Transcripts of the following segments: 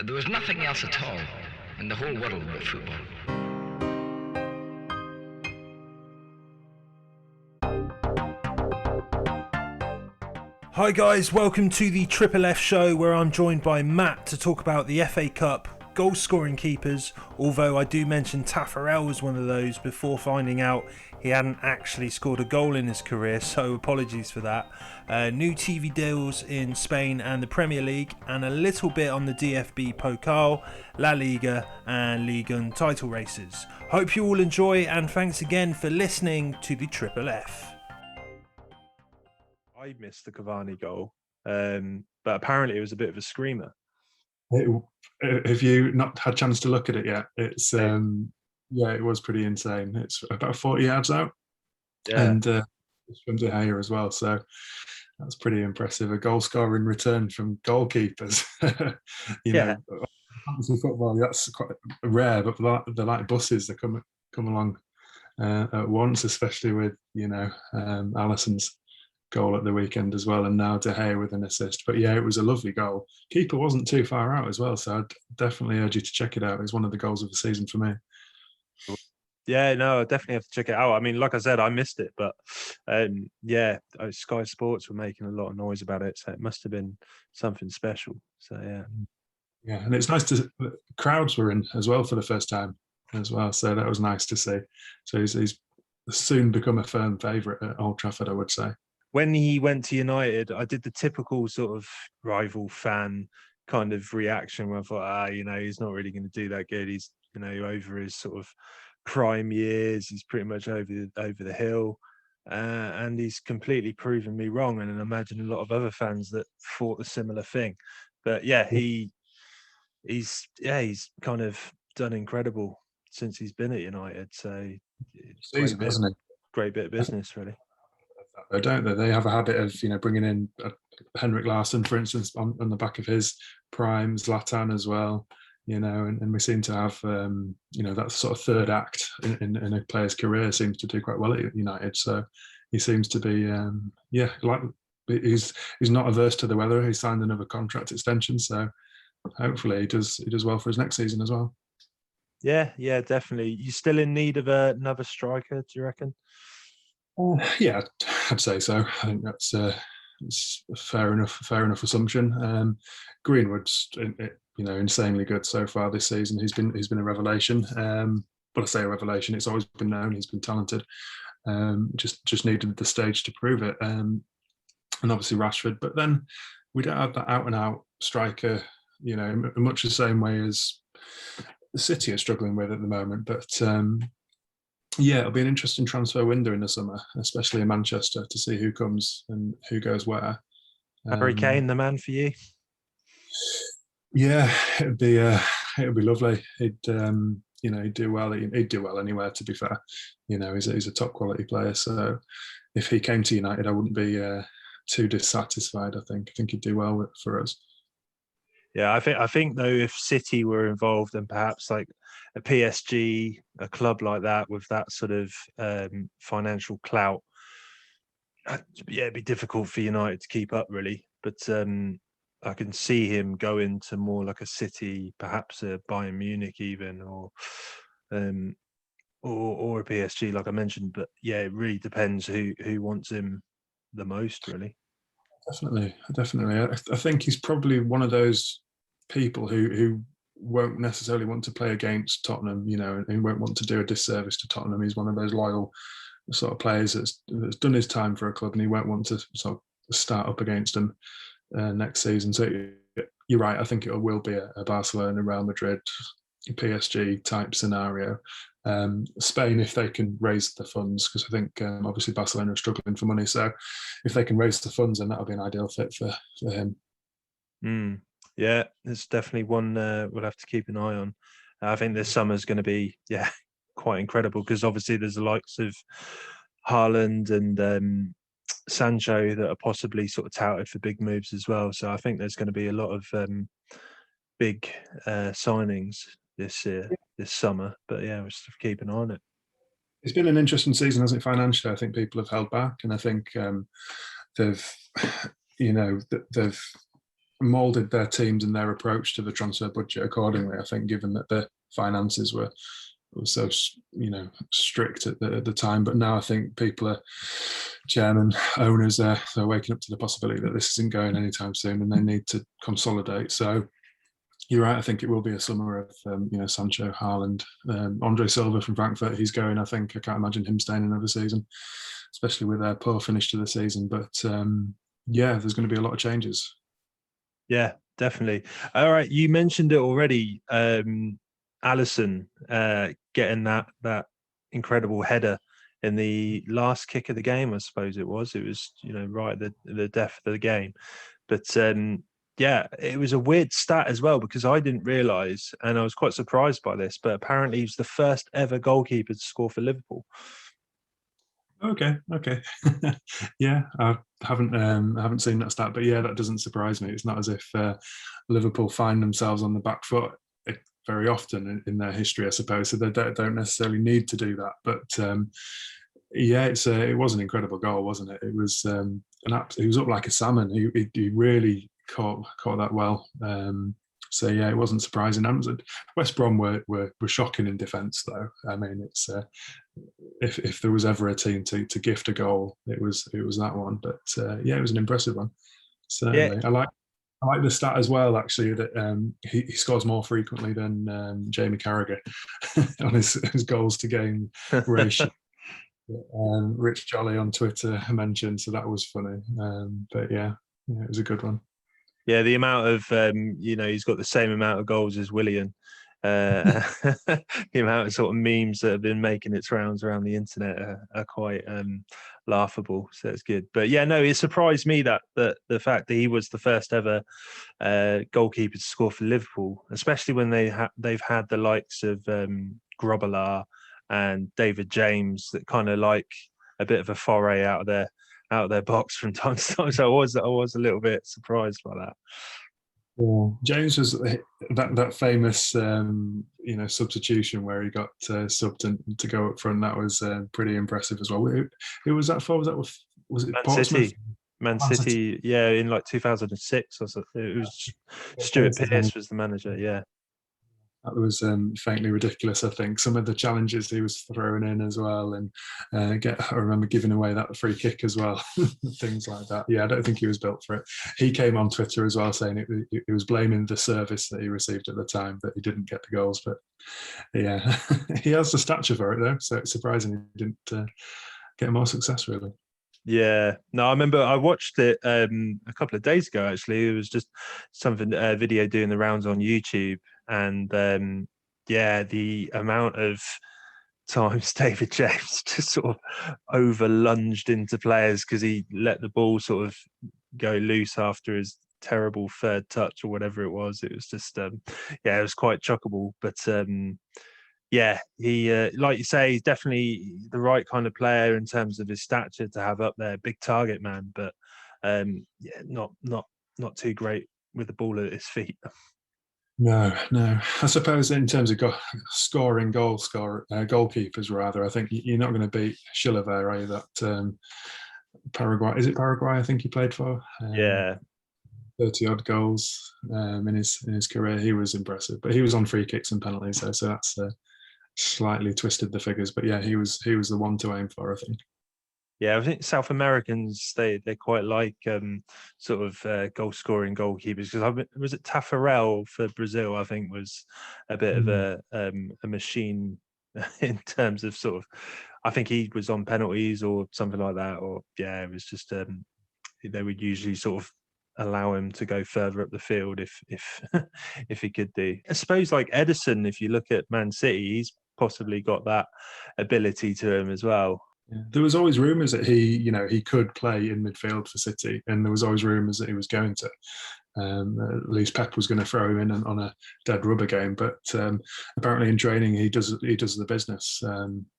There was nothing else at all in the whole world but football. Hi guys, welcome to the FFF Show, where I'm joined by Matt to talk about the FA Cup goal scoring keepers, although I do mention Taffarel was one of those before finding out he hadn't actually scored a goal in his career, so apologies for that. New TV deals in Spain and the Premier League, and a little bit on the DFB Pokal, La Liga and Ligue and title races. Hope you all enjoy, and thanks again for listening to the FFF. I missed the Cavani goal, but apparently it was a bit of a screamer. Have you not had a chance to look at it yet? It's it was pretty insane. It's about 40 yards out, and it's from De Gea as well. So that's pretty impressive. A goal scorer in return from goalkeepers. you know, fantasy football, that's quite rare, but they're like buses. They come along at once, especially with Alisson's goal at the weekend as well, and now De Gea with an assist. But yeah, it was a lovely goal. Keeper wasn't too far out as well, so I'd definitely urge you to check it out. It's one of the goals of the season for me. Yeah, no, I definitely have to check it out. I mean, like I said, I missed it, but Sky Sports were making a lot of noise about it, so it must have been something special. So yeah, and it's nice to crowds were in as well for the first time as well, so that was nice to see. So he's soon become a firm favourite at Old Trafford, I would say. When he went to United, I did the typical sort of rival fan kind of reaction where I thought, he's not really going to do that good. He's, over his sort of prime years. He's pretty much over the hill. And he's completely proven me wrong. And I imagine a lot of other fans that thought a similar thing. But yeah, he's kind of done incredible since he's been at United. So it's great bit of business, really. Don't they? They have a habit of bringing in Henrik Larsson, for instance, on the back of his prime, Zlatan as well. And we seem to have that sort of third act in a player's career seems to do quite well at United. So he seems to be he's not averse to the weather. He signed another contract extension, so hopefully he does well for his next season as well. Yeah, definitely. You still in need of another striker, do you reckon? Yeah, I'd say so. I think that's it's a fair enough assumption. Greenwood's insanely good so far this season. He's been a revelation. But I say a revelation. It's always been known he's been talented. Just needed the stage to prove it. And obviously Rashford. But then we don't have that out and out striker. In much the same way as the City are struggling with at the moment. But it'll be an interesting transfer window in the summer, especially in Manchester, to see who comes and who goes where. Harry Kane, the man for you? Yeah, it'd be lovely. He'd do well. He'd do well anywhere. To be fair, he's a top quality player. So if he came to United, I wouldn't be too dissatisfied. I think he'd do well for us. Yeah, I think though, if City were involved and perhaps like a PSG, a club like that with that sort of financial clout, it'd be difficult for United to keep up, really. But I can see him going to more like a City, perhaps a Bayern Munich, even, or a PSG, like I mentioned. But yeah, it really depends who wants him the most, really. Definitely. I think he's probably one of those people who won't necessarily want to play against Tottenham, and won't want to do a disservice to Tottenham. He's one of those loyal sort of players that's done his time for a club, and he won't want to sort of start up against them next season. So you're right. I think it will be a Barcelona, Real Madrid, PSG type scenario. Spain, if they can raise the funds, because I think obviously Barcelona are struggling for money. So if they can raise the funds, then that'll be an ideal fit for him. Yeah, it's definitely one we'll have to keep an eye on. I think this summer's going to be quite incredible, because obviously there's the likes of Haaland and Sancho that are possibly sort of touted for big moves as well. So I think there's going to be a lot of big signings this summer. But yeah, we'll just keep an eye on it. It's been an interesting season, hasn't it, financially? I think people have held back, and I think they've moulded their teams and their approach to the transfer budget accordingly. I think, given that the finances were so strict at the time, but now I think people are chairman, owners, they're waking up to the possibility that this isn't going anytime soon, and they need to consolidate. So you're right. I think it will be a summer of Sancho, Haaland, Andre Silva from Frankfurt. He's going. I think I can't imagine him staying another season, especially with their poor finish to the season. But there's going to be a lot of changes. Yeah, definitely. All right, you mentioned it already. Alisson getting that incredible header in the last kick of the game, I suppose it was. It was, right at the death of the game. But it was a weird stat as well, because I didn't realise, and I was quite surprised by this, but apparently he was the first ever goalkeeper to score for Liverpool. Okay. Yeah, I haven't seen that stat, but yeah, that doesn't surprise me. It's not as if Liverpool find themselves on the back foot very often in their history, I suppose, so they don't necessarily need to do that. But it was an incredible goal, wasn't it? It was he was up like a salmon. He really caught that well. So yeah, it wasn't surprising. West Brom were shocking in defence, though. I mean, it's if there was ever a team to gift a goal, it was that one. But it was an impressive one. Certainly, yeah. I like the stat as well, actually, that he scores more frequently than Jamie Carragher on his goals to game ratio. Rich Jolly on Twitter mentioned, so that was funny. But yeah, it was a good one. Yeah, the amount of he's got the same amount of goals as Willian. The amount of sort of memes that have been making its rounds around the internet are quite laughable. So it's good. But yeah, no, it surprised me that the fact that he was the first ever goalkeeper to score for Liverpool, especially when they've had the likes of Grobbelaar and David James that kind of like a bit of a foray out of their box from time to time. So I was a little bit surprised by that. Yeah. James was that famous substitution where he got subbed to go up front. That was pretty impressive as well. Who was that for? Was it Portsmouth? Man City, yeah, in like 2006 or something. It was Stuart Pearce was the manager, yeah. That was faintly ridiculous, I think. Some of the challenges he was throwing in as well. And I remember giving away that free kick as well. Things like that. Yeah, I don't think he was built for it. He came on Twitter as well saying he was blaming the service that he received at the time that he didn't get the goals. But yeah, he has the stature for it though. So it's surprising he didn't get more success, really. Yeah, no, I remember I watched it a couple of days ago. Actually, it was just something video doing the rounds on YouTube, and the amount of times David James just sort of over lunged into players because he let the ball sort of go loose after his terrible third touch or whatever it was. It was just it was quite chuckable, but. He, like you say, he's definitely the right kind of player in terms of his stature to have up there, big target man, but not too great with the ball at his feet. No. I suppose in terms of goalkeepers, rather, I think you're not going to beat Chilavert, are you? That Paraguay, is it Paraguay? I think he played for. 30 odd goals in his career. He was impressive, but he was on free kicks and penalties, so that's. Slightly twisted the figures, but yeah, he was the one to aim for, I think. Yeah, I think South Americans they quite like sort of goal scoring goalkeepers, because was it Taffarel for Brazil? I think was a bit of a machine in terms of sort of. I think he was on penalties or something like that, or it was just they would usually sort of allow him to go further up the field if he could do. I suppose like Edison, if you look at Man City, he's possibly got that ability to him as well. Yeah. There was always rumours that he could play in midfield for City, and there was always rumours that he was going to. At least Pep was going to throw him in on a dead rubber game, but apparently in training he does the business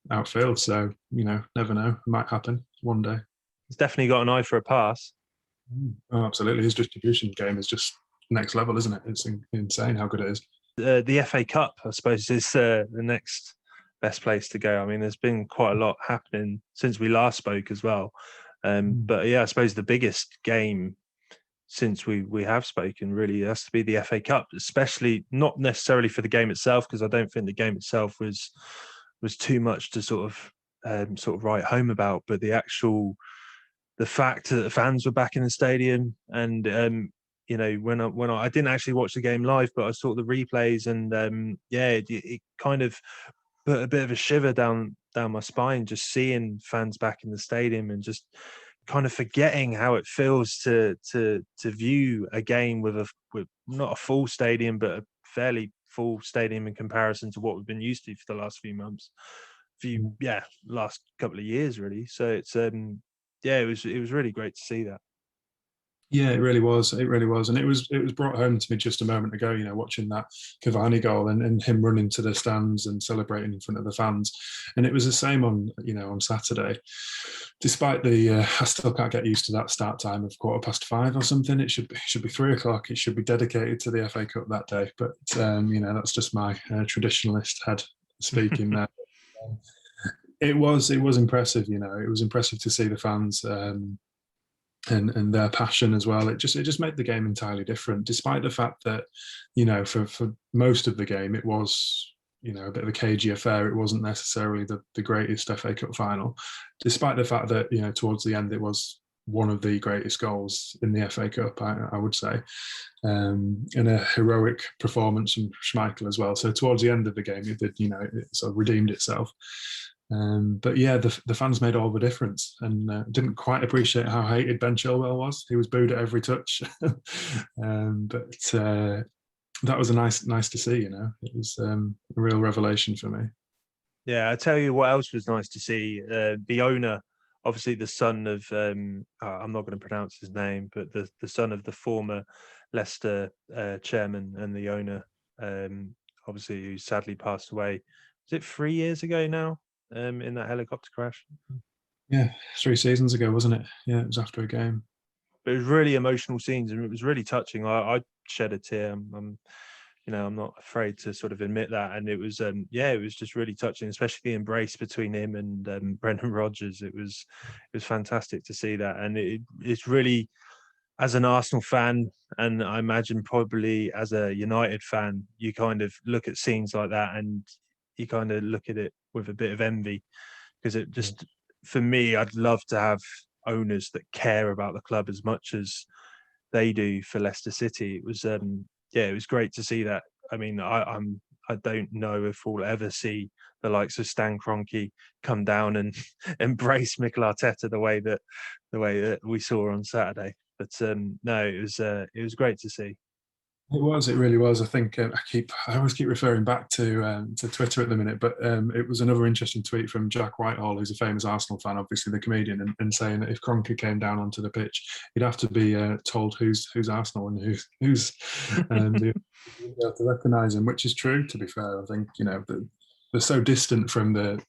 outfield. So never know, it might happen one day. He's definitely got an eye for a pass. Oh, absolutely. His distribution game is just next level, isn't it? It's insane how good it is. The FA Cup, I suppose, is the next best place to go. I mean, there's been quite a lot happening since we last spoke as well. But yeah, I suppose the biggest game since we have spoken. Really, it has to be the FA Cup, especially not necessarily for the game itself, because I don't think the game itself was too much to sort of write home about, but the fact that the fans were back in the stadium, and when I didn't actually watch the game live, but I saw the replays, and it kind of put a bit of a shiver down my spine just seeing fans back in the stadium, and just kind of forgetting how it feels to view a game with not a full stadium, but a fairly full stadium in comparison to what we've been used to for the last few months, last couple of years really. So it's it was really great to see that. Yeah, it really was. It really was. And it was brought home to me just a moment ago, watching that Cavani goal and him running to the stands and celebrating in front of the fans. And it was the same on Saturday. Despite I still can't get used to that start time of 5:15 or something. It should be 3:00. It should be dedicated to the FA Cup that day. But, that's just my traditionalist head speaking there. It was impressive, It was impressive to see the fans and their passion as well. It just made the game entirely different, despite the fact that, for most of the game it was, a bit of a cagey affair. It wasn't necessarily the greatest FA Cup final, despite the fact that, towards the end it was one of the greatest goals in the FA Cup, I would say, and a heroic performance from Schmeichel as well. So towards the end of the game, it did, it sort of redeemed itself. But yeah, the fans made all the difference, and didn't quite appreciate how hated Ben Chilwell was. He was booed at every touch, but that was nice to see. It was a real revelation for me. Yeah, I tell you what else was nice to see. The owner, obviously the son of I'm not going to pronounce his name, but the son of the former Leicester chairman and the owner, obviously who sadly passed away. Was it 3 years ago now? In that helicopter crash. Yeah, 3 seasons ago, wasn't it? Yeah, it was after a game. But it was really emotional scenes, and it was really touching. I shed a tear. I'm not afraid to sort of admit that. And it was, it was just really touching, especially the embrace between him and Brendan Rodgers. It was fantastic to see that, and it's really, as an Arsenal fan, and I imagine probably as a United fan, you kind of look at scenes like that and you kind of look at it with a bit of envy, because it just, for me, I'd love to have owners that care about the club as much as they do for Leicester City. It was, it was great to see that. I mean, I don't know if we'll ever see the likes of Stan Kroenke come down and embrace Mikel Arteta the way that we saw on Saturday. But no, it was great to see. It really was. I think I always keep referring back to Twitter at the minute, but it was another interesting tweet from Jack Whitehall, who's a famous Arsenal fan, obviously the comedian, and saying that if Kroenke came down onto the pitch, he'd have to be told who's Arsenal and who's be able to recognise him, which is true. To be fair, I think they're so distant from the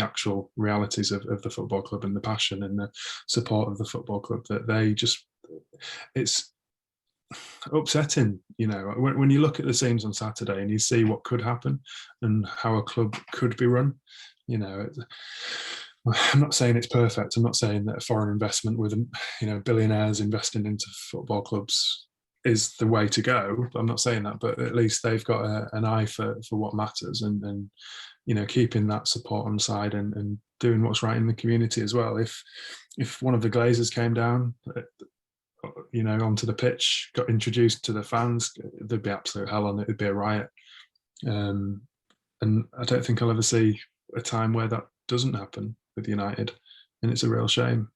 actual realities of the football club and the passion and the support of the football club that it's upsetting, when you look at the scenes on Saturday and you see what could happen and how a club could be run. I'm not saying it's perfect. I'm not saying that foreign investment with billionaires investing into football clubs is the way to go. I'm not saying that, but at least they've got an eye for what matters, and keeping that support on side and doing what's right in the community as well. If one of the Glazers came down, onto the pitch, got introduced to the fans, there'd be absolute hell on it. It'd be a riot. And I don't think I'll ever see a time where that doesn't happen with United. And it's a real shame,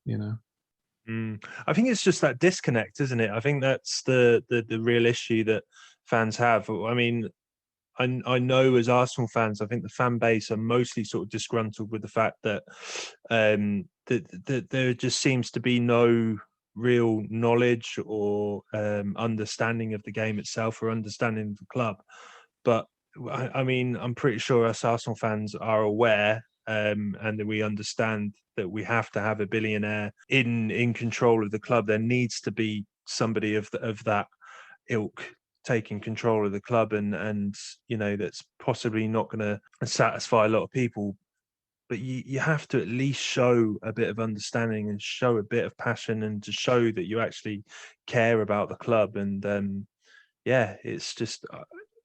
I think it's just that disconnect, isn't it? I think that's the real issue that fans have. I mean, I know as Arsenal fans, I think the fan base are mostly sort of disgruntled with the fact that that there just seems to be no real knowledge or understanding of the game itself or understanding of the club. But I mean, I'm pretty sure us Arsenal fans are aware and that we understand that we have to have a billionaire in control of the club. There needs to be somebody of that ilk taking control of the club, and that's possibly not going to satisfy a lot of people but you have to at least show a bit of understanding and show a bit of passion, and to show that you actually care about the club. And it's just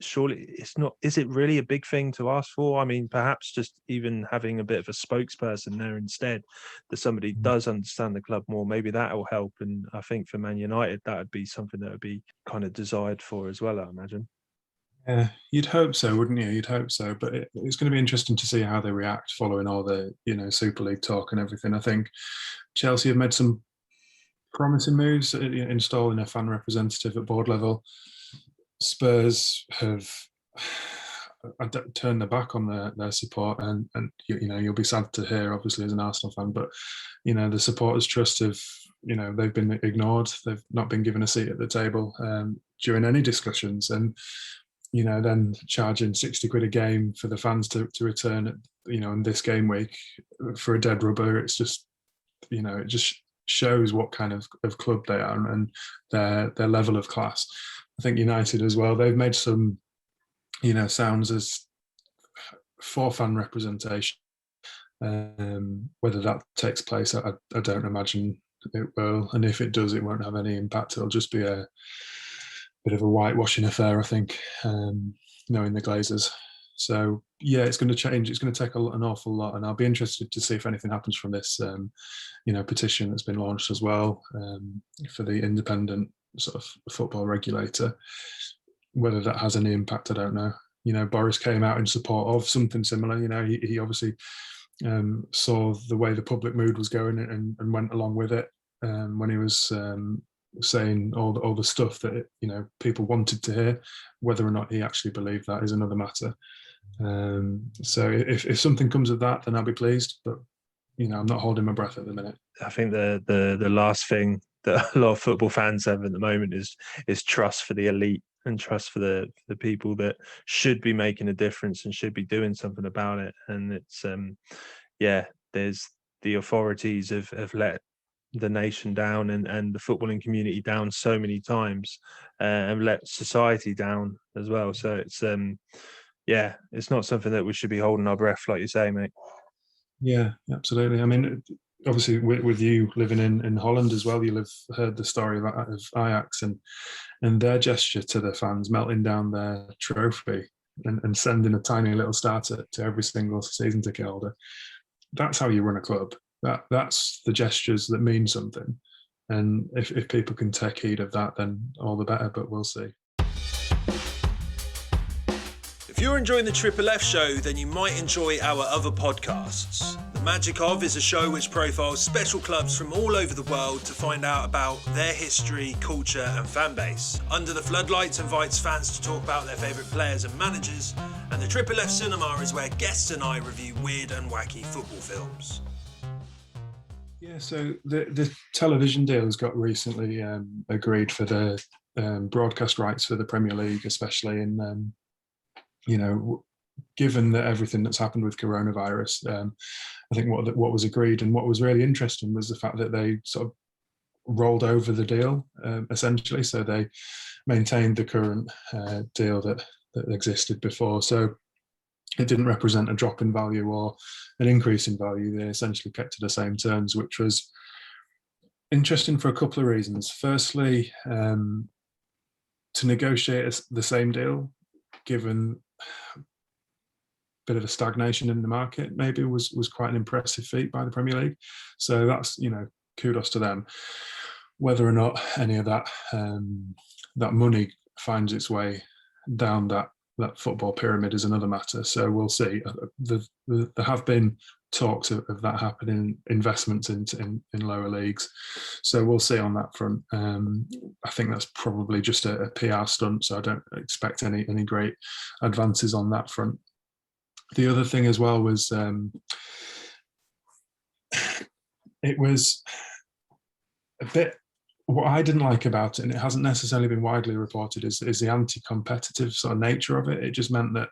surely it's not. Is it really a big thing to ask for? I mean, perhaps just even having a bit of a spokesperson there instead, that somebody does understand the club more. Maybe that will help. And I think for Man United, that would be something that would be kind of desired for as well, I imagine. Yeah, you'd hope so, wouldn't you? You'd hope so, but it's going to be interesting to see how they react following all the Super League talk and everything. I think Chelsea have made some promising moves, installing a fan representative at board level. Spurs have turned their back on their support, and you'll be sad to hear, obviously, as an Arsenal fan, but the supporters' trust they've been ignored. They've not been given a seat at the table during any discussions, and then charging 60 quid a game for the fans to return, in this game week for a dead rubber. It's just, it just shows what kind of club they are and their level of class. I think United as well, they've made some, sounds as for fan representation. Whether that takes place, I don't imagine it will. And if it does, it won't have any impact. It'll just be a bit of a whitewashing affair, I think, knowing the Glazers. So, yeah, it's going to change. It's going to take an awful lot. And I'll be interested to see if anything happens from this, petition that's been launched as well for the independent sort of football regulator. Whether that has any impact, I don't know. Boris came out in support of something similar. He obviously saw the way the public mood was going and went along with it when he was saying all the stuff that people wanted to hear. Whether or not he actually believed that is another matter. So if something comes of that, then I'll be pleased. But I'm not holding my breath at the minute. I think the last thing that a lot of football fans have at the moment is trust for the elite and trust for the people that should be making a difference and should be doing something about it. And it's there's the authorities have let the nation down and the footballing community down so many times, and let society down as well. So it's it's not something that we should be holding our breath, like you say, mate. Yeah, absolutely. I mean, obviously with you living in Holland as well, you'll have heard the story of Ajax and their gesture to the fans, melting down their trophy and sending a tiny little starter to every single season ticket holder. That's how you run a club. That's the gestures that mean something. And if people can take heed of that, then all the better, but we'll see. If you're enjoying the FFF Show, then you might enjoy our other podcasts. The Magic Of is a show which profiles special clubs from all over the world to find out about their history, culture and fan base. Under the Floodlights invites fans to talk about their favourite players and managers. And the FFF Cinema is where guests and I review weird and wacky football films. Yeah, so the television deals got recently agreed for the broadcast rights for the Premier League, especially in given that everything that's happened with coronavirus. I think what was agreed and what was really interesting was the fact that they sort of rolled over the deal, essentially. So they maintained the current deal that existed before. So it didn't represent a drop in value or an increase in value. They essentially kept to the same terms, which was interesting for a couple of reasons. Firstly, to negotiate the same deal, given a bit of a stagnation in the market, maybe was quite an impressive feat by the Premier League. So that's, kudos to them. Whether or not any of that money finds its way down that football pyramid is another matter. So we'll see. There have been talks of that happening, investments in lower leagues. So we'll see on that front. I think that's probably just a PR stunt, so I don't expect any great advances on that front. The other thing as well was it was a bit. What I didn't like about it, and it hasn't necessarily been widely reported, is the anti-competitive sort of nature of it. It just meant that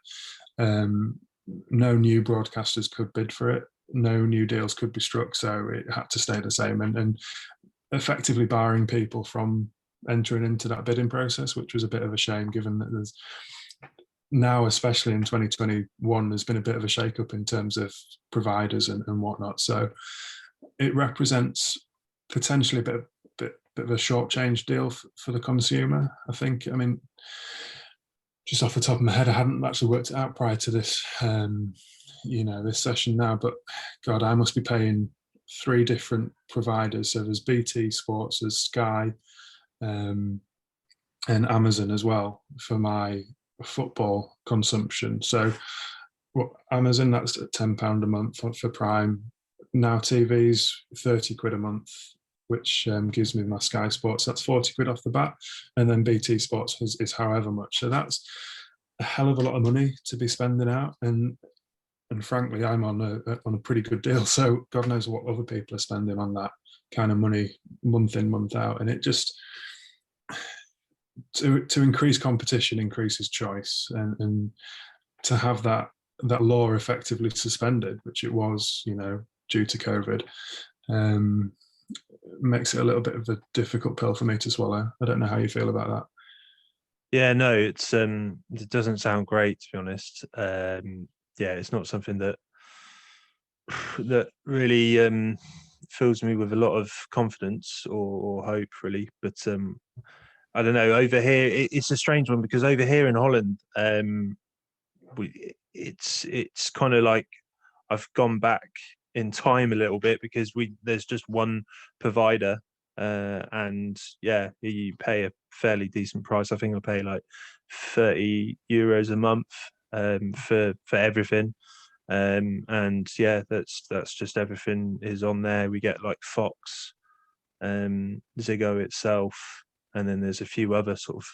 no new broadcasters could bid for it, no new deals could be struck, so it had to stay the same, and effectively barring people from entering into that bidding process, which was a bit of a shame, given that now, especially in 2021, there's been a bit of a shake-up in terms of providers and whatnot. So it represents potentially a bit of a short-change deal for the consumer, I think. I mean, just off the top of my head, I hadn't actually worked it out prior to this, this session now, but God, I must be paying 3 different providers. So there's BT Sports, there's Sky, and Amazon as well for my football consumption. So Amazon, that's at £10 a month for Prime. Now TV's 30 quid a month, which gives me my Sky Sports. That's 40 quid off the bat. And then BT Sports is however much. So that's a hell of a lot of money to be spending out. And frankly, I'm on a pretty good deal. So God knows what other people are spending on that kind of money month in, month out. And it just, to increase competition increases choice, and to have that law effectively suspended, which it was, due to COVID, makes it a little bit of a difficult pill for me to swallow. I don't know how you feel about that. Yeah, no, it doesn't sound great, to be honest. It's not something that really fills me with a lot of confidence or hope, really. But I don't know. Over here, it's a strange one, because over here in Holland, it's kind of like I've gone back in time a little bit, because there's just one provider, and you pay a fairly decent price. I think I pay like €30 a month for everything, and that's just everything is on there. We get like Fox, Ziggo itself, and then there's a few other sort of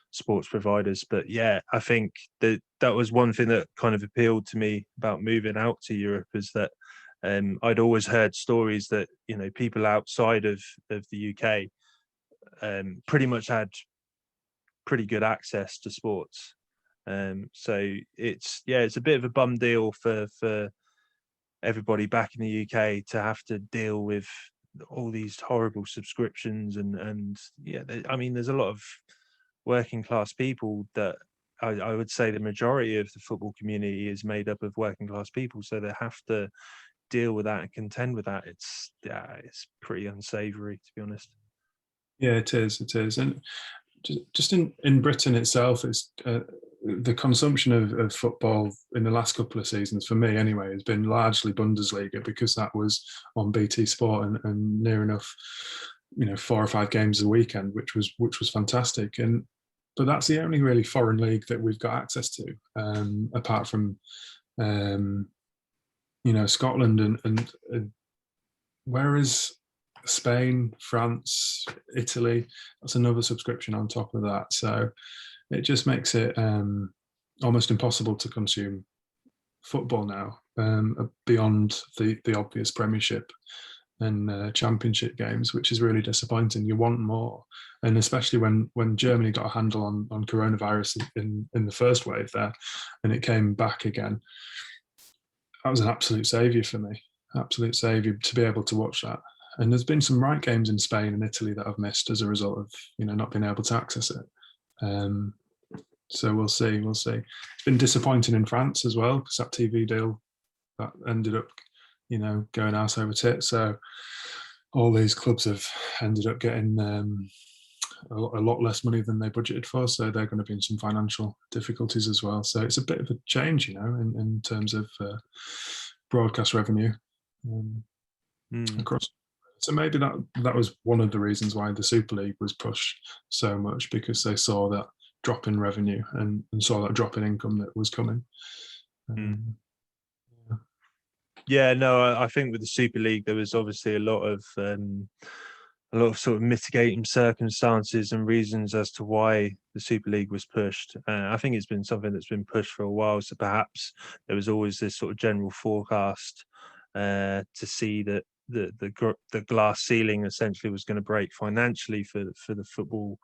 sports providers. But yeah, I think that was one thing that kind of appealed to me about moving out to Europe, is that I'd always heard stories that people outside of the UK pretty much had pretty good access to sports. So it's a bit of a bum deal for everybody back in the UK to have to deal with all these horrible subscriptions, and there's a lot of working class people that I would say the majority of the football community is made up of working class people, so they have to deal with that and contend with that. It's pretty unsavory, to be honest. Yeah, it is, and just in Britain itself, it's the consumption of football in the last couple of seasons, for me anyway, has been largely Bundesliga, because that was on BT Sport and near enough 4 or 5 games a weekend, which was fantastic. But that's the only really foreign league that we've got access to, apart from Scotland and whereas Spain, France, Italy, that's another subscription on top of that. So it just makes it almost impossible to consume football now, beyond the obvious Premiership and Championship games, which is really disappointing. You want more, and especially when Germany got a handle on coronavirus in the first wave there, and it came back again. That was an absolute saviour for me, absolute saviour to be able to watch that. And there's been some right games in Spain and Italy that I've missed as a result of not being able to access it. So we'll see. It's been disappointing in France as well, because that TV deal that ended up, going ass over tit. So all these clubs have ended up getting a lot less money than they budgeted for. So they're going to be in some financial difficulties as well. So it's a bit of a change, in terms of broadcast revenue across. So maybe that was one of the reasons why the Super League was pushed so much, because they saw that drop in revenue and saw that drop in income that was coming. I think with the Super League there was obviously a lot of sort of mitigating circumstances and reasons as to why the Super League was pushed. I think it's been something that's been pushed for a while, so perhaps there was always this sort of general forecast to see that the glass ceiling essentially was going to break financially for the football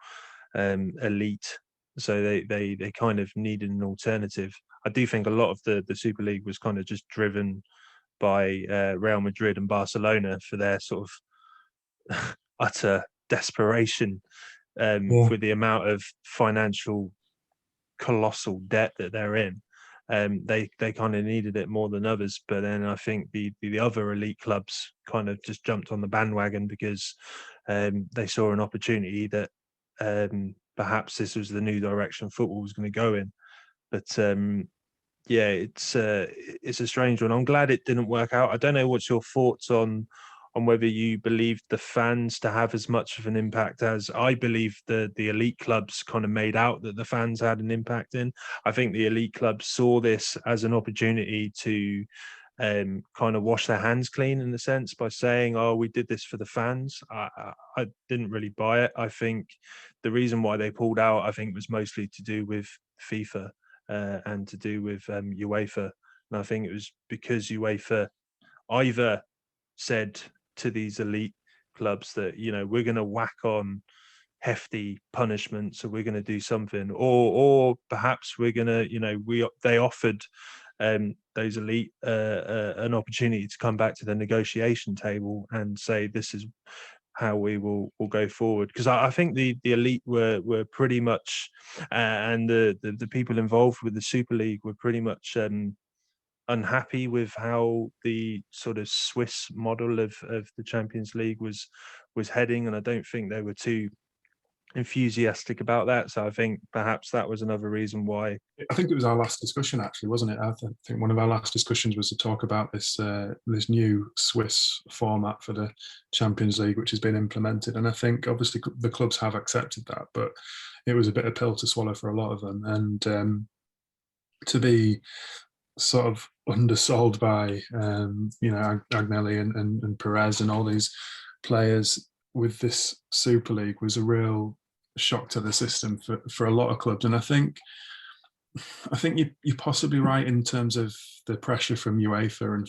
elite. So they kind of needed an alternative. I do think a lot of the Super League was kind of just driven by Real Madrid and Barcelona for their sort of utter desperation with the amount of financial colossal debt that they're in. They kind of needed it more than others, but then I think the other elite clubs kind of just jumped on the bandwagon because they saw an opportunity that perhaps this was the new direction football was going to go in. But yeah, it's a strange one. I'm glad it didn't work out. I don't know what's your thoughts on whether you believe the fans to have as much of an impact as I believe the elite clubs kind of made out that the fans had an impact in. I think the elite clubs saw this as an opportunity to kind of wash their hands clean in a sense by saying, oh, we did this for the fans. I didn't really buy it. I think the reason why they pulled out, I think, was mostly to do with FIFA and to do with UEFA. And I think it was because UEFA either said to these elite clubs that, you know, we're going to whack on hefty punishments, so we're going to do something, or perhaps we're going to, you know, they offered those elite an opportunity to come back to the negotiation table and say this is how we will go forward. Because I think the elite were pretty much and the people involved with the Super League were pretty much unhappy with how the sort of Swiss model of the Champions League was heading, and I don't think they were too enthusiastic about that. So I think perhaps that was another reason why. I think it was our last discussion, actually, wasn't it? I think one of our last discussions was to talk about this this new Swiss format for the Champions League, which has been implemented. And I think obviously the clubs have accepted that, but it was a bit of pill to swallow for a lot of them. And to be sort of undersold by you know, Agnelli and Perez and all these players with this Super League was a real shock to the system for a lot of clubs. And I think you're possibly right in terms of the pressure from UEFA and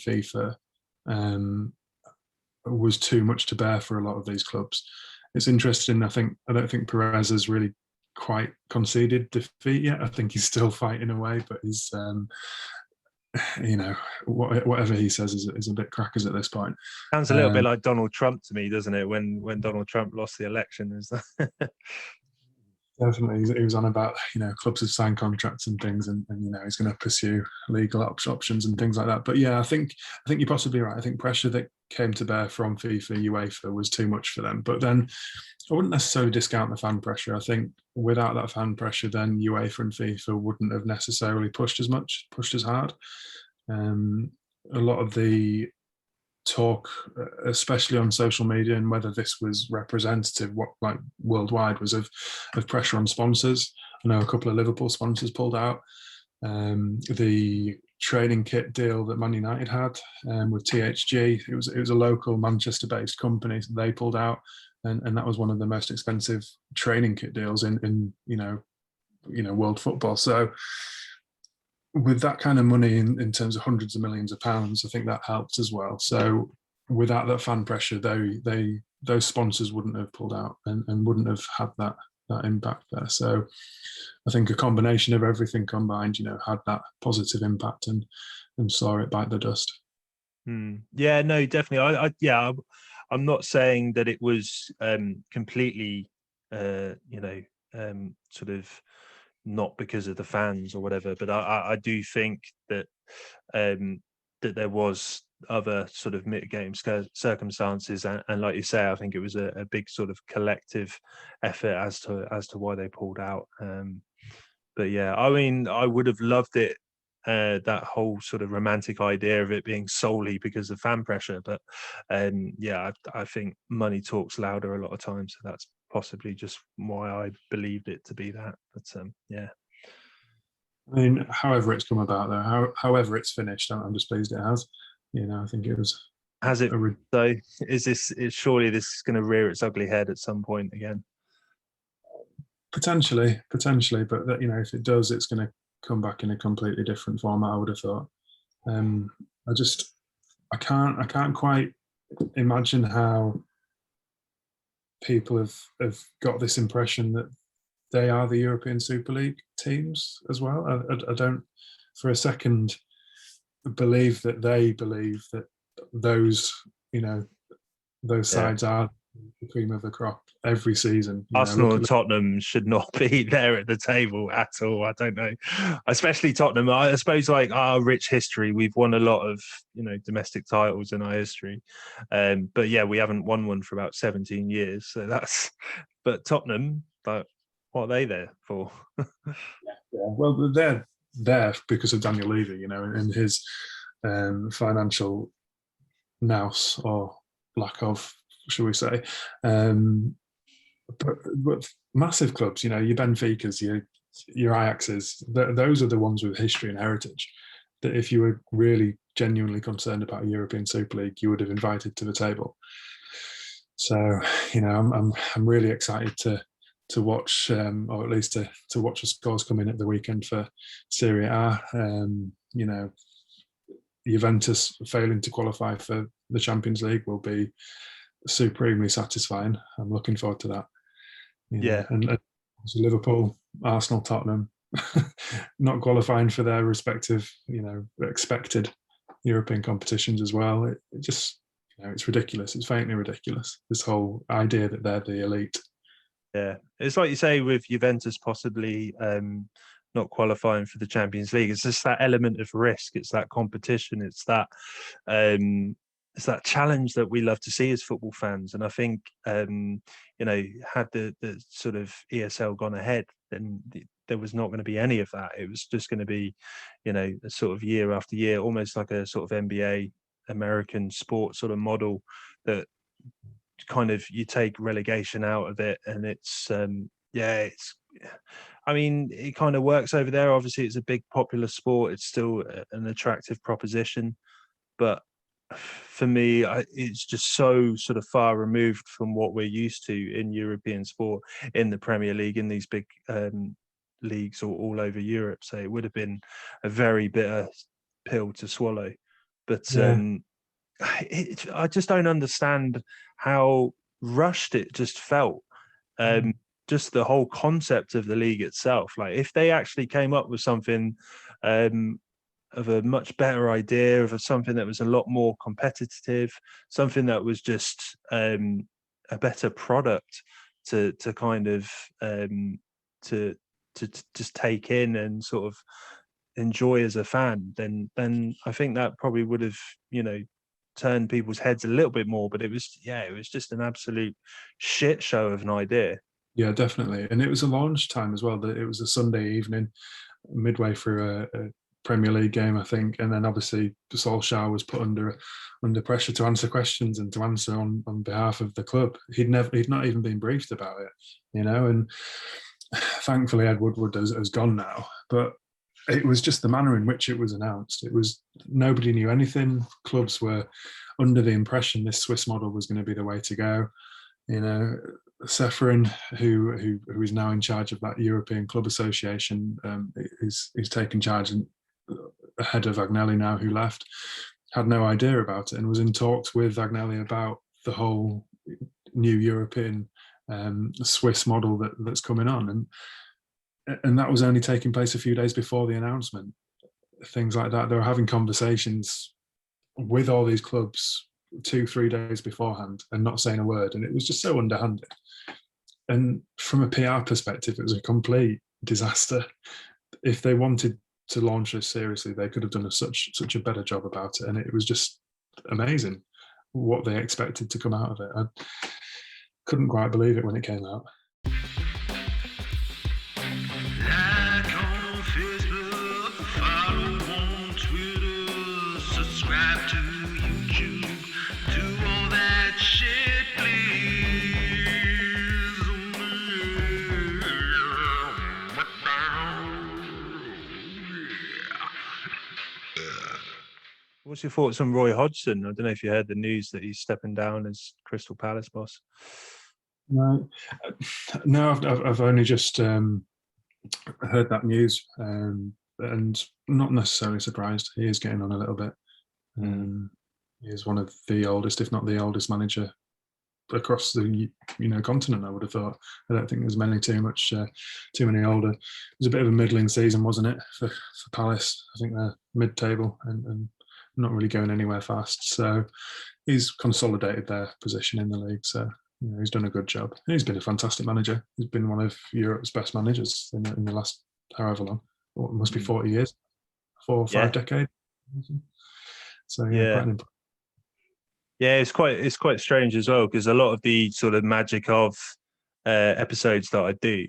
FIFA was too much to bear for a lot of these clubs. It's interesting. I don't think Perez has really quite conceded defeat yet. I think he's still fighting away, but he's you know, whatever he says is a bit crackers at this point. Sounds a little bit like Donald Trump to me, doesn't it? When Donald Trump lost the election, is that? Definitely, he was on about, you know, clubs have signed contracts and things, and you know, he's going to pursue legal options and things like that. But yeah, I think you're possibly right. I think pressure that came to bear from FIFA, UEFA was too much for them. But then I wouldn't necessarily discount the fan pressure. I think without that fan pressure, then UEFA and FIFA wouldn't have necessarily pushed as hard. A lot of the talk, especially on social media, and whether this was representative, what like worldwide, was of pressure on sponsors. I know a couple of Liverpool sponsors pulled out. The training kit deal that Man United had with THG, it was a local Manchester-based company. So they pulled out, and that was one of the most expensive training kit deals in you know world football. So with that kind of money in terms of hundreds of millions of pounds, I think that helped as well. So without that fan pressure, those sponsors wouldn't have pulled out and wouldn't have had that impact there. So I think a combination of everything combined, you know, had that positive impact and saw it bite the dust. Yeah, no, definitely. I'm not saying that it was completely, you know, sort of not because of the fans or whatever, but I do think that that there was other sort of mitigating circumstances, and like you say, I think it was a big sort of collective effort as to why they pulled out. But yeah, I mean, I would have loved it, that whole sort of romantic idea of it being solely because of fan pressure, but yeah, I think money talks louder a lot of times, so that's possibly just why I believed it to be that. But yeah, I mean, however it's come about, though, however it's finished, I'm just pleased it has. You know, I think it was. Has it? So surely this is going to rear its ugly head at some point again? Potentially, but that, you know, if it does, it's going to come back in a completely different format, I would have thought. I can't quite imagine how people have got this impression that they are the European Super League teams as well. I don't for a second believe that they believe that those, you know, those sides are the cream of the crop every season. Arsenal and Tottenham should not be there at the table at all. I don't know, especially Tottenham. I suppose, like, our rich history, we've won a lot of domestic titles in our history, but yeah, we haven't won one for about 17 years. So that's. But Tottenham, but what are they there for? Yeah. Well, they're there because of Daniel Levy, and his financial nous, or lack of, shall we say. But massive clubs, your Benficas, your Ajaxes, those are the ones with history and heritage that if you were really genuinely concerned about a European Super League, you would have invited to the table. So, I'm really excited to watch, or at least to watch the scores come in at the weekend for Serie A. Juventus failing to qualify for the Champions League will be supremely satisfying. I'm looking forward to that. Yeah. And Liverpool, Arsenal, Tottenham not qualifying for their respective, expected European competitions as well. It just, it's ridiculous. It's faintly ridiculous, this whole idea that they're the elite. Yeah, it's like you say with Juventus possibly not qualifying for the Champions League. It's just that element of risk. It's that competition. It's that challenge that we love to see as football fans. And I think had the sort of ESL gone ahead, then there was not going to be any of that. It was just going to be, a sort of year after year, almost like a sort of NBA American sport sort of model that kind of, you take relegation out of it, and it's it kind of works over there. Obviously, it's a big popular sport. It's still an attractive proposition, but for me, it's just so sort of far removed from what we're used to in European sport, in the Premier League, in these big leagues all over Europe. So it would have been a very bitter pill to swallow. But I just don't understand how rushed it just felt. Just the whole concept of the league itself. Like, if they actually came up with something of a much better idea, of something that was a lot more competitive, something that was just a better product to kind of to just take in and sort of enjoy as a fan, then I think that probably would have turned people's heads a little bit more. But it was just an absolute shit show of an idea. Yeah, definitely. And it was a launch time as well. It was a Sunday evening, midway through a Premier League game, I think. And then obviously Solskjaer was put under pressure to answer questions and to answer on behalf of the club. He'd not even been briefed about it, and thankfully Ed Woodward has gone now. But it was just the manner in which it was announced. It was, nobody knew anything. Clubs were under the impression this Swiss model was going to be the way to go. Taffarel, who is now in charge of that European Club Association, is taking charge ahead of Agnelli now, who left, had no idea about it and was in talks with Agnelli about the whole new European Swiss model that's coming on, and that was only taking place a few days before the announcement. Things like that. They were having conversations with all these clubs 2-3 days beforehand and not saying a word, and it was just so underhanded. And from a PR perspective, it was a complete disaster. If they wanted to launch this seriously, they could have done such a better job about it, and it was just amazing what they expected to come out of it. I couldn't quite believe it when it came out. Like on Facebook, follow on Twitter, subscribe to YouTube, do all that shit, please. What's your thoughts on Roy Hodgson? I don't know if you heard the news that he's stepping down as Crystal Palace boss. No, I've only just heard that news, and not necessarily surprised. He is getting on a little bit. He is one of the oldest, if not the oldest, manager across the continent. I would have thought. I don't think there's too many older. It was a bit of a middling season, wasn't it, for Palace? I think they're mid-table and not really going anywhere fast. So he's consolidated their position in the league. So he's done a good job. He's been a fantastic manager. He's been one of Europe's best managers in the last however long. It must be 40 years, 4 or 5 decades. So quite an impressive. Yeah, it's quite strange as well, because a lot of the sort of magic of episodes that I do,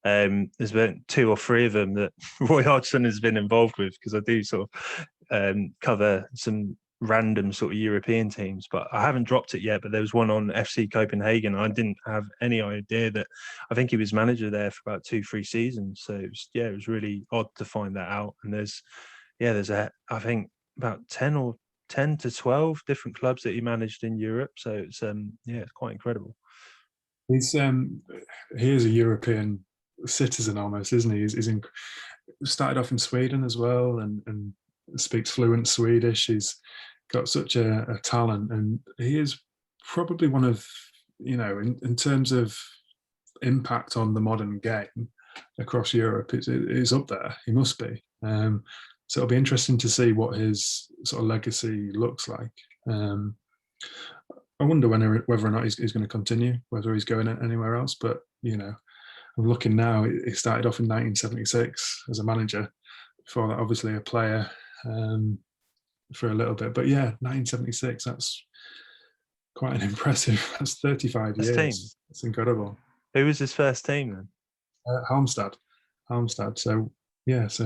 there's been 2 or 3 of them that Roy Hodgson has been involved with, because I do sort of cover some random sort of European teams, but I haven't dropped it yet. But there was one on FC Copenhagen. I didn't have any idea that, I think he was manager there for about 2-3 seasons. So it was really odd to find that out. And there's I think about 10 to 12 different clubs that he managed in Europe. So it's it's quite incredible. He is a European citizen almost, isn't he? He's started off in Sweden as well, and speaks fluent Swedish. He's got such a talent, and he is probably one of, in terms of impact on the modern game across Europe, it's up there. He must be. So it'll be interesting to see what his sort of legacy looks like. I wonder whether or not he's going to continue, whether he's going anywhere else. But, I'm looking now, he started off in 1976 as a manager. Before that, obviously a player for a little bit. But 1976, that's quite an impressive, that's 35 years. Team. It's incredible. Who was his first team then? Halmstad. So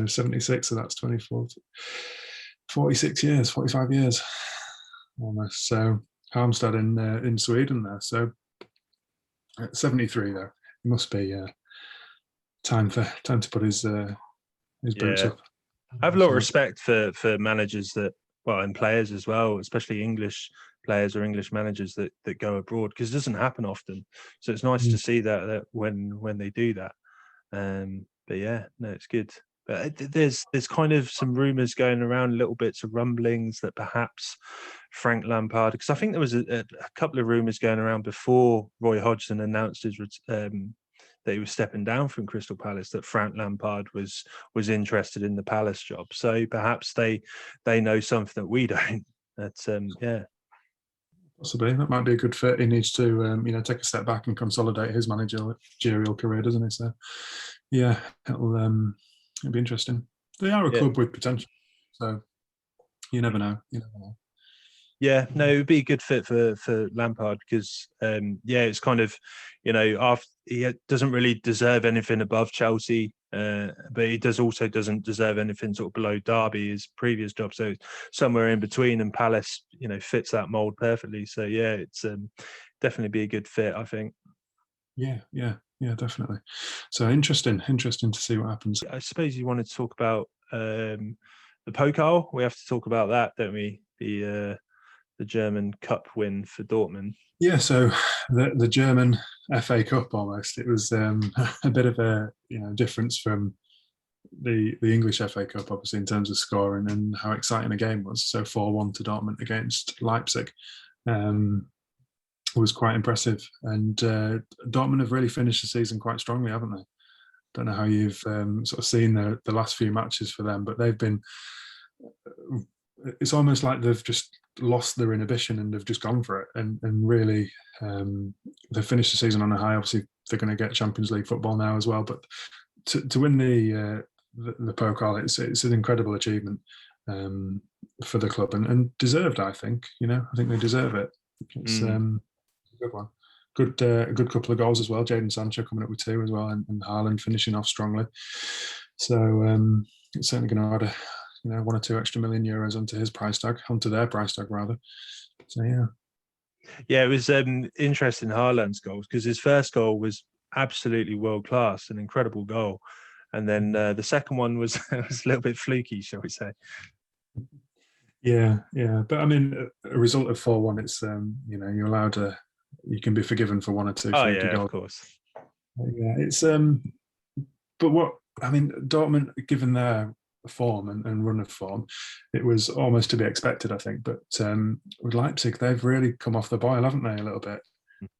76, so that's 24, 46 years, 45 years almost. So Halmstad in Sweden there. So 73 though. It must be time to put his boots up. I have a lot of respect for managers and players as well, especially English players or English managers that go abroad, because it doesn't happen often. So it's nice to see that when they do that. It's good. But there's kind of some rumours going around, little bits of rumblings that perhaps Frank Lampard, because I think there was a couple of rumours going around before Roy Hodgson announced his that he was stepping down from Crystal Palace, that Frank Lampard was interested in the Palace job. So perhaps they know something that we don't. That's Possibly. That might be a good fit. He needs to take a step back and consolidate his managerial career, doesn't he? So it'll be interesting. They are a club with potential, so you never know. Yeah, no, it would be a good fit for Lampard, because it's kind of, after he doesn't really deserve anything above Chelsea, but he doesn't deserve anything sort of below Derby, his previous job. So somewhere in between, and Palace, fits that mould perfectly. So it's definitely be a good fit, I think. Yeah, definitely. So interesting to see what happens. I suppose you wanted to talk about the Pokal. We have to talk about that, don't we? The German Cup win for Dortmund. Yeah, so the German FA Cup almost. It was a bit of a difference from the English FA Cup, obviously, in terms of scoring and how exciting the game was. So 4-1 to Dortmund against Leipzig. Was quite impressive, and Dortmund have really finished the season quite strongly, haven't they? Don't know how you've sort of seen the last few matches for them, but they've been. It's almost like they've just lost their inhibition and they've just gone for it, and really they've finished the season on a high. Obviously, they're going to get Champions League football now as well, but to win the Pokal, it's an incredible achievement for the club, and deserved. I think I think they deserve it. It's a good one. A good couple of goals as well. Jadon Sancho coming up with 2 as well, and Haaland finishing off strongly. So it's certainly going to add 1 or 2 extra million euros onto their price tag rather. So it was interesting, Haaland's goals, because his first goal was absolutely world class, an incredible goal, and then the second one was a little bit fluky, shall we say? Yeah. But I mean, a result of 4-1, it's you're allowed to. You can be forgiven for 1 or 2. Oh yeah, goals. Of course. Yeah, it's but what I mean, Dortmund, given their form and run of form, it was almost to be expected, I think. But with Leipzig, they've really come off the boil, haven't they, a little bit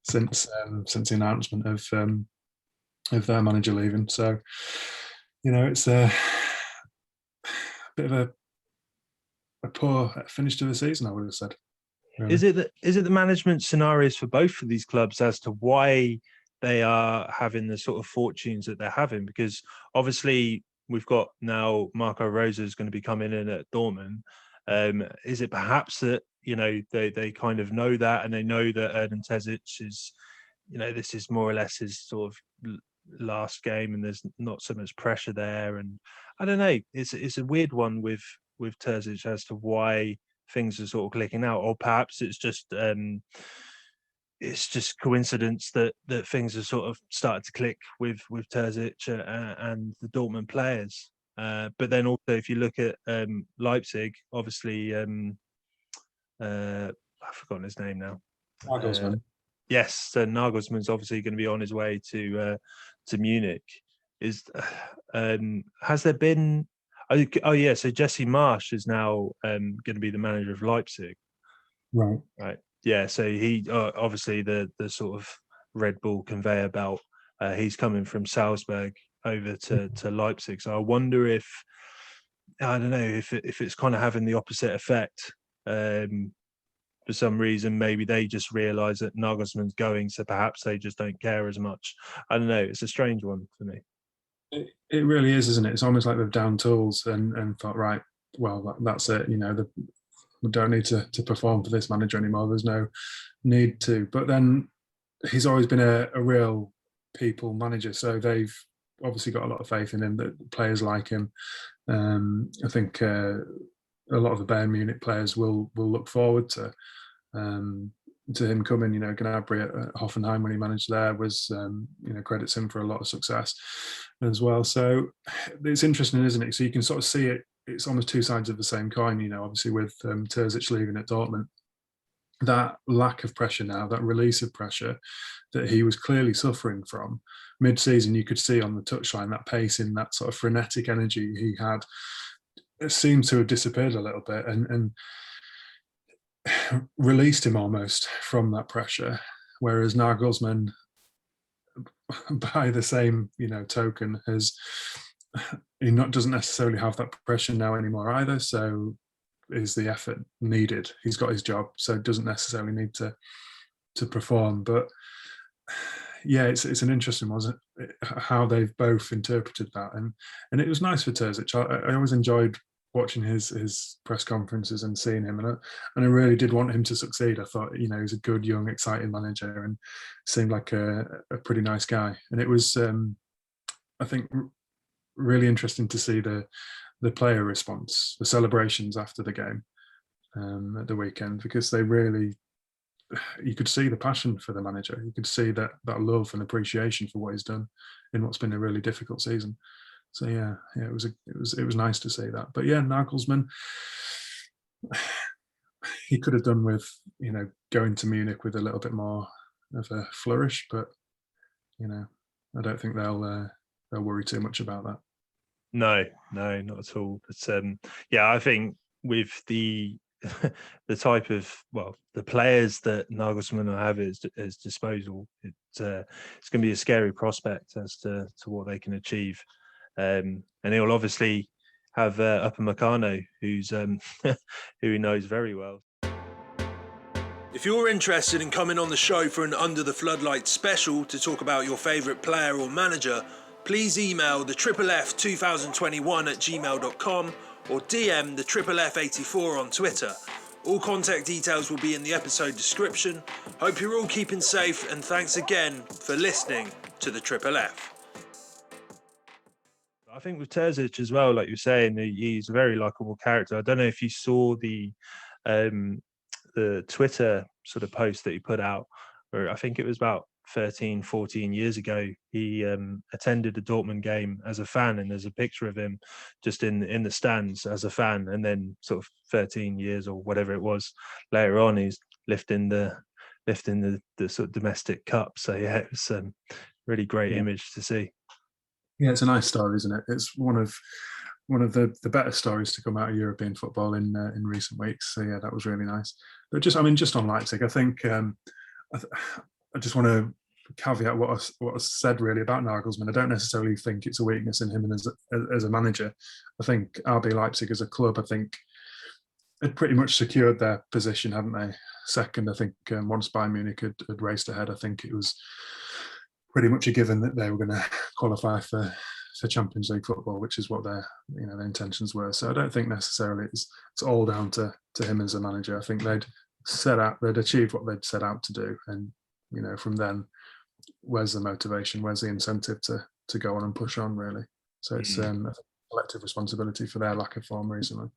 since the announcement of their manager leaving. So it's a bit of a poor finish to the season, I would have said. really. Is it the management scenarios for both of these clubs as to why they are having the sort of fortunes that they're having? Because obviously we've got now Marco Rose is going to be coming in at Dortmund. Is it perhaps that, you know, they kind of know that, and they know that Erdem Terzic is, you know, this is more or less his sort of last game, and there's not so much pressure there? And I don't know, it's a weird one with Terzic as to why things are sort of clicking out, or perhaps it's just coincidence that things are sort of started to click with Terzic and the Dortmund players. But then also, if you look at Leipzig, obviously, I've forgotten his name now. Nagelsmann. Yes, so Nagelsmann's obviously going to be on his way to Munich. Has there been? Oh yeah, so Jesse Marsch is now going to be the manager of Leipzig. Right. Yeah, so he obviously the sort of Red Bull conveyor belt. He's coming from Salzburg over to Leipzig. So I wonder if, I don't know, if it's kind of having the opposite effect. For some reason, maybe they just realise that Nagelsmann's going, so perhaps they just don't care as much. I don't know. It's a strange one for me. It really is, isn't it? It's almost like they've down tools and thought, right, well, that's it. You know, we don't need to perform for this manager anymore. There's no need to. But then he's always been a real people manager, so they've obviously got a lot of faith in him. That players like him. I think a lot of the Bayern Munich players will look forward to him coming. You know, Gnabry at Hoffenheim, when he managed there, was credits him for a lot of success as well. So it's interesting, isn't it? So you can sort of see it. It's almost two sides of the same coin. You know, obviously with Terzic leaving at Dortmund, that lack of pressure now, that release of pressure that he was clearly suffering from mid-season, you could see on the touchline that pace in that sort of frenetic energy he had. It seemed to have disappeared a little bit and released him almost from that pressure. Whereas Nagelsmann, by the same token, doesn't necessarily have that pressure now anymore either. So is the effort needed? He's got his job, so it doesn't necessarily need to perform. But yeah, it's an interesting one, wasn't it? How they've both interpreted that, and it was nice for Terzic. I always enjoyed watching his press conferences and seeing him, and I really did want him to succeed. I thought he's a good, young, exciting manager, and seemed like a pretty nice guy. And it was, I think, really interesting to see the player response, the celebrations after the game at the weekend, because they really, you could see the passion for the manager. You could see that love and appreciation for what he's done in what's been a really difficult season. So yeah, it was nice to see that. But yeah, Nagelsmann, he could have done with going to Munich with a little bit more of a flourish, but I don't think they'll worry too much about that. No, not at all. But yeah, I think with the type of, the players that Nagelsmann will have at his disposal, it's going to be a scary prospect as to what they can achieve. And he'll obviously have Upamecano, who's who he knows very well. If you're interested in coming on the show for an Under the Floodlights special to talk about your favourite player or manager, please email the FFF2021@gmail.com or DM the FFF84 on Twitter. All contact details will be in the episode description. Hope you're all keeping safe, and thanks again for listening to the FFF. I think with Terzic as well, like you're saying, he's a very likable character. I don't know if you saw the Twitter sort of post that he put out, where I think it was about 13, 14 years ago, he attended a Dortmund game as a fan, and there's a picture of him just in the stands as a fan, and then sort of 13 years or whatever it was later on, he's lifting the sort of domestic cup. So yeah, it was a really great image to see. Yeah, it's a nice story, isn't it? It's one of the better stories to come out of European football in recent weeks. So yeah, that was really nice. But just on Leipzig, I think I just want to caveat what I said really about Nagelsmann. I don't necessarily think it's a weakness in him as a manager. I think RB Leipzig as a club, I think, had pretty much secured their position, haven't they? second. I think once Bayern Munich had raced ahead, I think it was pretty much a given that they were going to qualify for Champions League football, which is what their intentions were. So I don't think necessarily it's all down to him as a manager. I think they'd achieved what they'd set out to do, and from then, where's the motivation? Where's the incentive to go on and push on? Really. So it's a collective responsibility for their lack of form recently.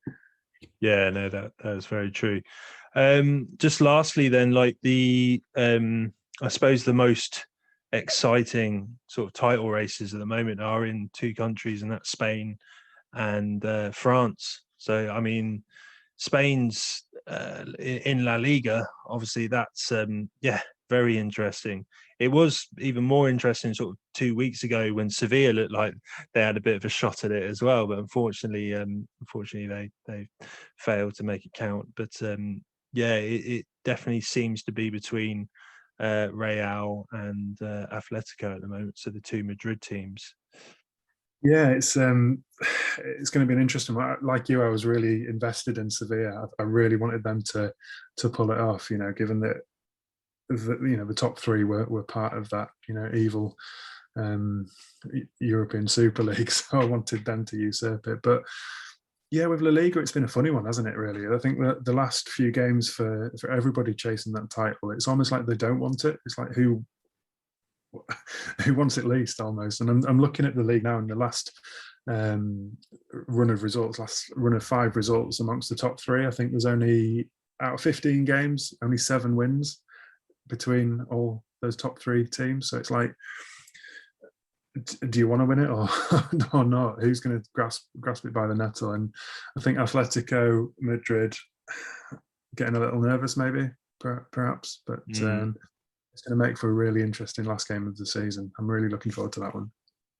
Yeah, no, that is very true. Just lastly, then, like I suppose the most exciting sort of title races at the moment are in two countries, and that's Spain and France. So, I mean, Spain's in La Liga, obviously that's very interesting. It was even more interesting sort of 2 weeks ago when Sevilla looked like they had a bit of a shot at it as well, but unfortunately they failed to make it count. But it definitely seems to be between Real and Atletico at the moment, so the two Madrid teams. Yeah, it's going to be an interesting one. Like you, I was really invested in Sevilla. I really wanted them to pull it off. Given that the top three were part of that evil European Super League, so I wanted them to usurp it. But yeah, with La Liga, it's been a funny one, hasn't it? Really, I think that the last few games for everybody chasing that title, it's almost like they don't want it. It's like who wants it least, almost. And I'm looking at the league now, in the last run of 5 results amongst the top 3. I think there's only, out of 15 games, only 7 wins between all those top 3 teams. So it's like, do you want to win it or not? Who's going to grasp it by the nettle? And I think Atletico Madrid getting a little nervous, maybe, perhaps, but it's going to make for a really interesting last game of the season. I'm really looking forward to that one.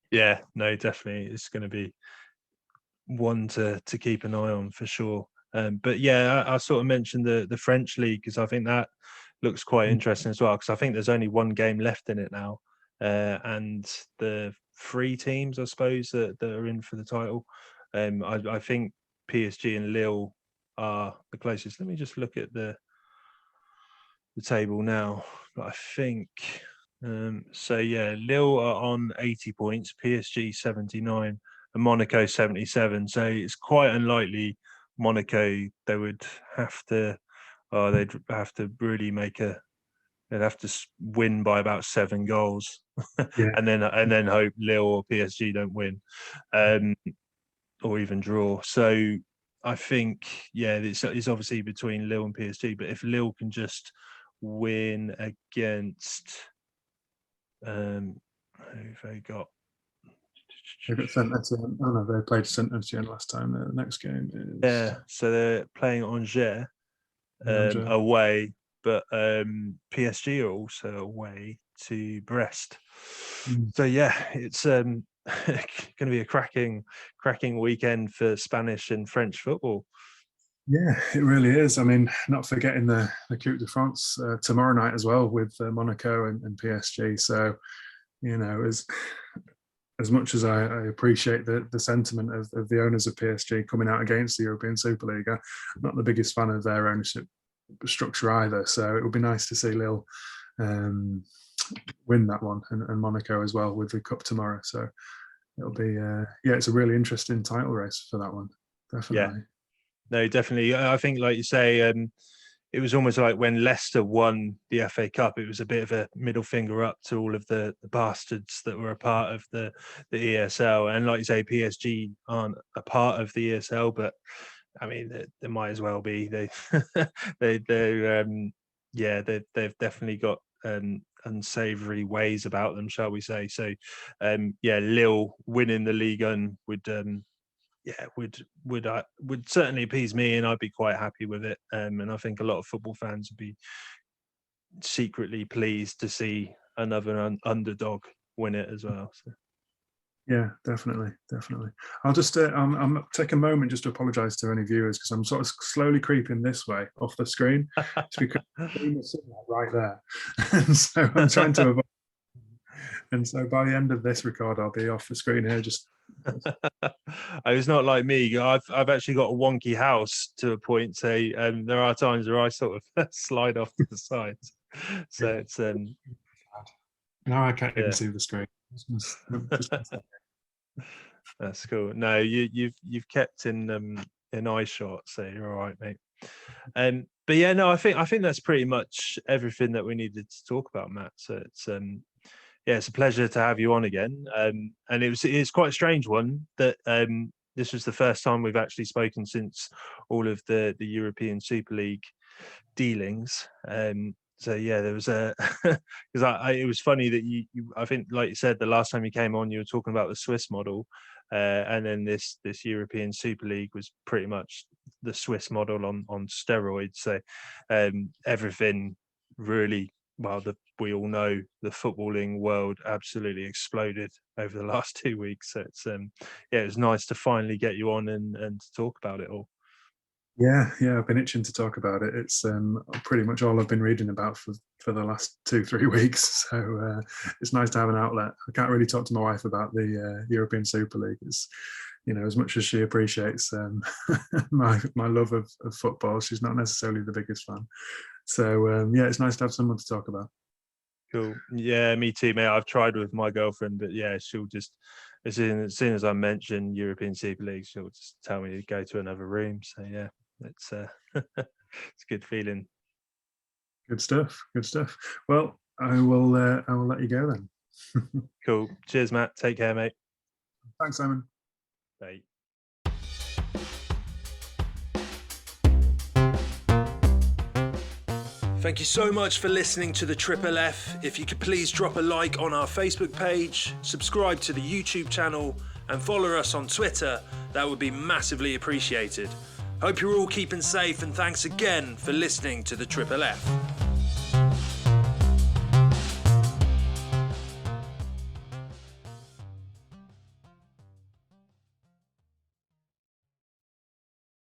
Yeah, no, definitely, it's going to be one to keep an eye on for sure. But yeah, I sort of mentioned the French league because I think that looks quite interesting as well, because I think there's only one game left in it now. And the 3 teams, I suppose, that are in for the title. I think PSG and Lille are the closest. Let me just look at the table now. But I think so. Yeah, Lille are on 80 points, PSG 79, and Monaco 77. So it's quite unlikely Monaco they'd have to really they'd have to win by about 7 goals, yeah. and then hope Lille or PSG don't win, or even draw. So I think it's obviously between Lille and PSG. But if Lille can just win against, who've they got? They got Saint-Etienne. Oh no, they played Saint-Etienne last time. The next game is so they're playing Angers away. But PSG are also away to Brest. So yeah, it's going to be a cracking weekend for Spanish and French football. Yeah, it really is. I mean, not forgetting the Coupe de France tomorrow night as well, with Monaco and PSG. So, as much as I appreciate the sentiment of the owners of PSG coming out against the European Super League, I'm not the biggest fan of their ownership structure either. So it would be nice to see Lille win that one, and Monaco as well with the cup tomorrow. So it'll be it's a really interesting title race for that one, definitely. Yeah, no, definitely. I think, like you say, it was almost like when Leicester won the FA Cup, it was a bit of a middle finger up to all of the bastards that were a part of the ESL. And like you say, PSG aren't a part of the ESL, but I mean, they might as well be. They've definitely got unsavoury ways about them, shall we say? So, Lille winning the Ligue would certainly appease me, and I'd be quite happy with it. And I think a lot of football fans would be secretly pleased to see another underdog win it as well. So. Yeah, definitely. I'll just I'm take a moment just to apologise to any viewers, because I'm sort of slowly creeping this way off the screen. It's because I'm sitting right there, and so I'm trying to avoid And so by the end of this record, I'll be off the screen here. Just It's not like me. I've actually got a wonky house to a point. So there are times where I sort of slide off to the side. So it's now I can't even see the screen. That's cool. No, you've kept in eye shot, so you're all right, mate. But yeah, no, I think that's pretty much everything that we needed to talk about, Matt. So it's a pleasure to have you on again. And it's quite a strange one that this was the first time we've actually spoken since all of the European Super League dealings. So yeah, there was because it was funny that you I think, like you said, the last time you came on, you were talking about the Swiss model, and then this European Super League was pretty much the Swiss model on steroids. So everything really, we all know the footballing world absolutely exploded over the last 2 weeks. So it's it was nice to finally get you on and to talk about it all. Yeah, I've been itching to talk about it. It's pretty much all I've been reading about for the last 2-3 weeks. So it's nice to have an outlet. I can't really talk to my wife about the European Super League. It's, as much as she appreciates my love of football, she's not necessarily the biggest fan. So it's nice to have someone to talk about. Cool. Yeah, me too, mate. I've tried with my girlfriend, but yeah, she'll just as soon as I mention European Super League, she'll just tell me to go to another room. So yeah, it's it's a good feeling. Good stuff. Well, I will let you go then. Cool. Cheers, Matt. Take care, mate. Thanks, Simon. Bye. Thank you so much for listening to the Triple F. If you could please drop a like on our Facebook page, subscribe to the YouTube channel, and follow us on Twitter, that would be massively appreciated. Hope you're all keeping safe, and thanks again for listening to the Triple F.